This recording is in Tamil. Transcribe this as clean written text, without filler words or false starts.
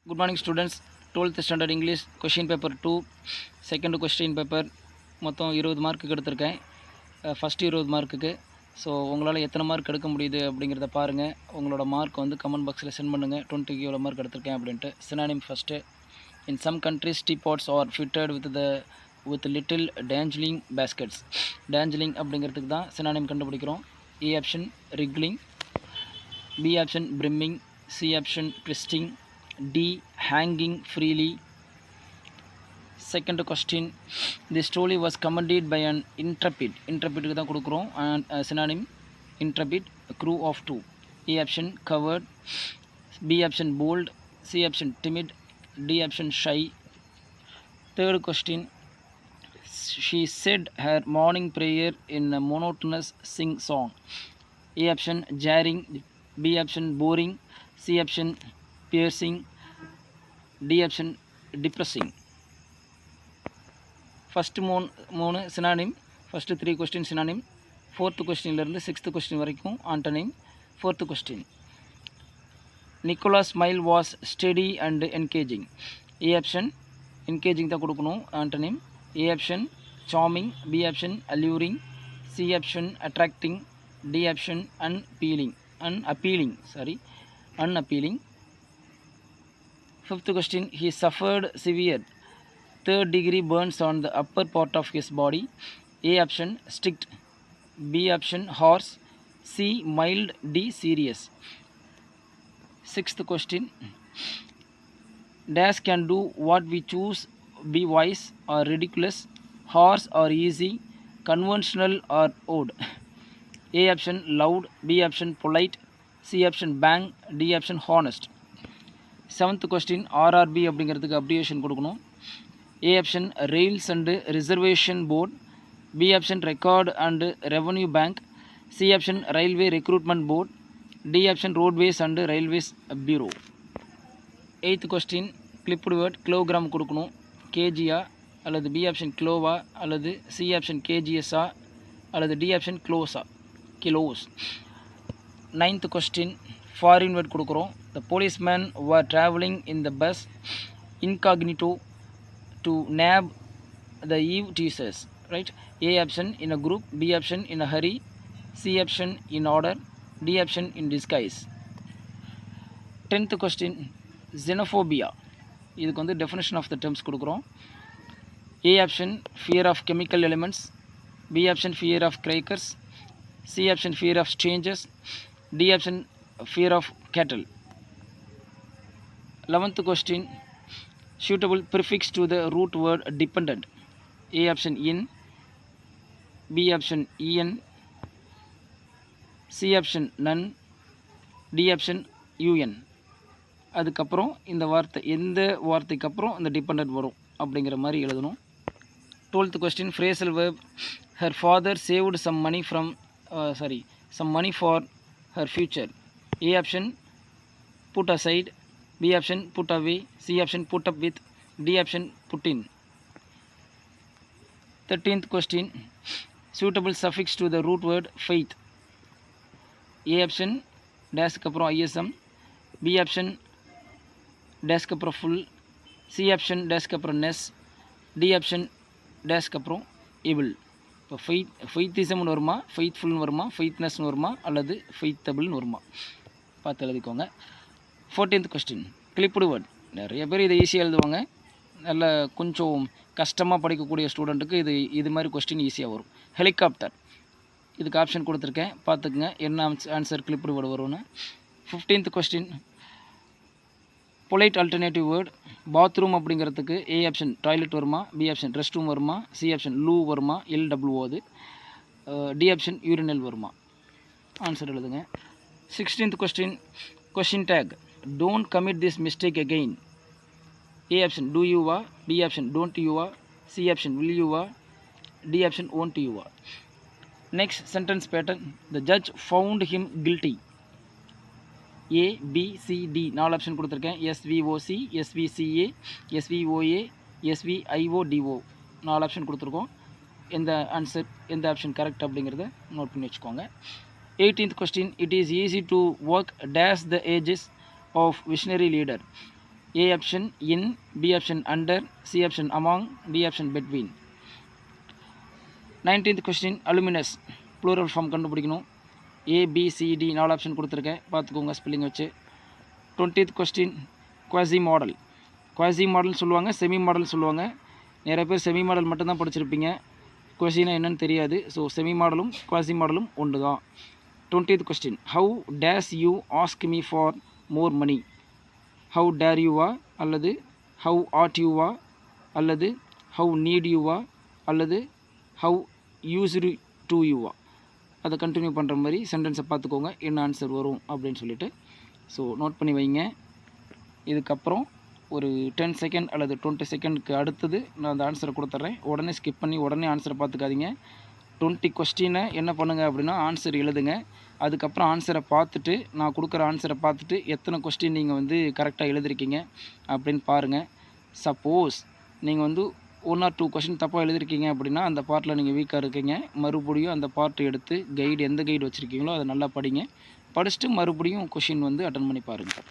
Good morning students. 12th standard English question paper 2 second question paper மொத்தம் 20 மார்க்குக்கு எடுத்திருக்கேன். ஃபஸ்ட்டு 20 மார்க்குக்கு. ஸோ உங்களால் எத்தனை மார்க் எடுக்க முடியுது அப்படிங்கிறத பாருங்கள். உங்களோட மார்க் வந்து கமெண்ட் பாக்ஸில் சென்ட் பண்ணுங்கள். 20க்கு எவ்வளோ மார்க் எடுத்திருக்கேன் அப்படின்ட்டு. Synonym first. In some countries teapots are fitted with little dangling baskets. Dangling அப்படிங்கிறதுக்கு தான் சினானிம் கண்டுபிடிக்கிறோம். A option wriggling, B option brimming, C option twisting, D hanging freely. Second question, this trolley was commanded by an intrepid க்கு தான் கொடுக்குறோம் and synonym intrepid, a crew of 2. A option covered, B option bold, C option timid, D option shy. Third question, she said her morning prayer in a monotonous sing song. A option jarring, B option boring, C option piercing, D option depressing. First மூணு synonym. First 3 question synonym. 4th கொஸ்டின்லேருந்து 6th கொஸ்டின் வரைக்கும் antonym. 4th question, Nicholas smile was steady and engaging. A option engaging தான் கொடுக்கணும் antonym. A option charming, B option alluring, C option attracting, D option unappealing. 5th question, he suffered severe 3rd degree burns on the upper part of his body. A option strict, B option harsh, C mild, D serious. 6th question, dash can do what we choose, be wise or ridiculous, harsh or easy, conventional or odd. A option loud, B option polite, C option bang, D option honest. 7th question, RRB அப்படிங்கிறதுக்கு அப்ரிவேஷன் கொடுக்கணும். A option rails and reservation board, B option record and revenue bank, C option railway recruitment board, D option roadways and railways bureau. 8th question, clipped word kilogram கொடுக்கணும். கேஜியா அல்லது பி ஆப்ஷன் கிலோவா அல்லது சி ஆப்ஷன் கேஜிஎஸ்ஸா அல்லது D option close. 9th question, foreign word கொடுக்குறோம். The policeman were travelling in the bus incognito to nab the eve teasers, right? A option in a group, B option in a hurry, C option in order, D option in disguise. 10th question, xenophobia. இதுக்கு வந்து definition of the terms கொடுக்குறோம். A option fear of chemical elements, B option fear of crackers, C option fear of strangers, D option fear of cattle. 11th question, suitable prefix to the root word dependent. A option in, B option en, C option none, D option un. அதுக்கப்புறம் இந்த வார்த்தை எந்த வார்த்தைக்கு அப்புறம் இந்த டிபெண்டன்ட் வரும் அப்படிங்கிற மாதிரி எழுதணும். 12th question, phrasal verb, her father saved some money for her future. A option put aside, B option put away, C option put up with, D option put in. 13th question, suitable suffix to the root word faith. A option dash க்கு அப்புறம் ism, B option dash க்கு அப்புறம் full, C option dash க்கு அப்புறம் ness, D option dash க்கு அப்புறம் able. இப்போ ஃபெய்த்திசம்னு வருமா, ஃபெய்த்ஃபுல்னு வருமா, ஃபெய்த்னஸ்னு வருமா அல்லது ஃபெய்த்தபிள்னு வருமா பார்த்து எழுதிக்கோங்க. 14th question, clipped word. நிறைய பேர் இதை ஈஸியாக எழுதுவாங்க. நல்ல கொஞ்சம் கஷ்டமாக படிக்கக்கூடிய ஸ்டூடெண்ட்டுக்கு இது மாதிரி கொஸ்டின் ஈஸியாக வரும். ஹெலிகாப்டர், இதுக்கு ஆப்ஷன் கொடுத்துருக்கேன், பார்த்துக்குங்க என்ன ஆன்சர் கிளிப்டு வேர்டு வரும்னு. 15th question, polite alternative word. Bathroom அப்படிங்கிறதுக்கு ஏ ஆப்ஷன் டாய்லெட் வருமா, பி ஆப்ஷன் ரெஸ்ட் ரூம் வருமா, சி ஆப்ஷன் லூ வருமா, LWO அது, டி ஆப்ஷன் யூரினல் வருமா. ஆன்சர் எழுதுங்க. 16th question, question tag, don't commit this mistake again. A option do you are, B option don't you are, C option will you are, D option won't you are. Next sentence pattern, the judge found him guilty. A B C D 4 option கொடுத்துருக்கேன். SVOC, SVCA, SVOA, SVIODO 4 option கொடுத்துருக்கோம். எந்த ஆன்சர் எந்த ஆப்ஷன் கரெக்ட் அப்படிங்கிறத நோட் பண்ணி வச்சுக்கோங்க. 18th question, it is easy to work dash the ages of visionary leader. A option in, B option under, C option among, D option between. 19th question aluminous plural form கண்டுபிடிக்கணும். A B C D 4 option கொடுத்துருக்கேன், பார்த்துக்கோங்க ஸ்பெல்லிங் வச்சு. 20th question quasi model. Quasi model சொல்லுவாங்க, செமி மாடல் சொல்லுவாங்க. நிறைய பேர் செமி மாடல் மட்டும்தான் படிச்சிருப்பீங்க, குவாசினா என்னன்னு தெரியாது. ஸோ செமி மாடலும் குவாசி மாடலும் ஒன்று தான். 20th question how dash you ask me for more money. how dare you வா, அல்லது how ought you வா, அல்லது how need you வா, அல்லது how used to you வா. அதை கண்டினியூ பண்ணுற மாதிரி சென்டென்ஸை பார்த்துக்கோங்க என்ன ஆன்சர் வரும் அப்படின்னு சொல்லிட்டு. ஸோ நோட் பண்ணி வைங்க. இதுக்கப்புறம் ஒரு 10 செகண்ட் அல்லது 20 செகண்டுக்கு அடுத்தது நான் அந்த ஆன்சரை கொடுத்துட்றேன். உடனே ஸ்கிப் பண்ணி உடனே ஆன்சரை பார்த்துக்காதீங்க. 20 கொஸ்டினை என்ன பண்ணுங்கள் அப்படின்னா ஆன்சர் எழுதுங்க. அதுக்கப்புறம் ஆன்சரை பார்த்துட்டு, நான் கொடுக்குற ஆன்சரை பார்த்துட்டு எத்தனை கொஸ்டின் நீங்கள் வந்து கரெக்டாக எழுதிருக்கீங்க அப்படின்னு பாருங்கள். சப்போஸ் நீங்கள் வந்து 1 or 2 கொஸ்டின் தப்பாக எழுதிருக்கீங்க அப்படின்னா அந்த பார்ட்டில் நீங்கள் வீக்காக இருக்கீங்க. மறுபடியும் அந்த பார்ட்டை எடுத்து கைடு எந்த கைடு வச்சுருக்கீங்களோ அதை நல்லா படிங்க. படிச்சுட்டு மறுபடியும் கொஷின் வந்து அட்டன் பண்ணி பாருங்கள்.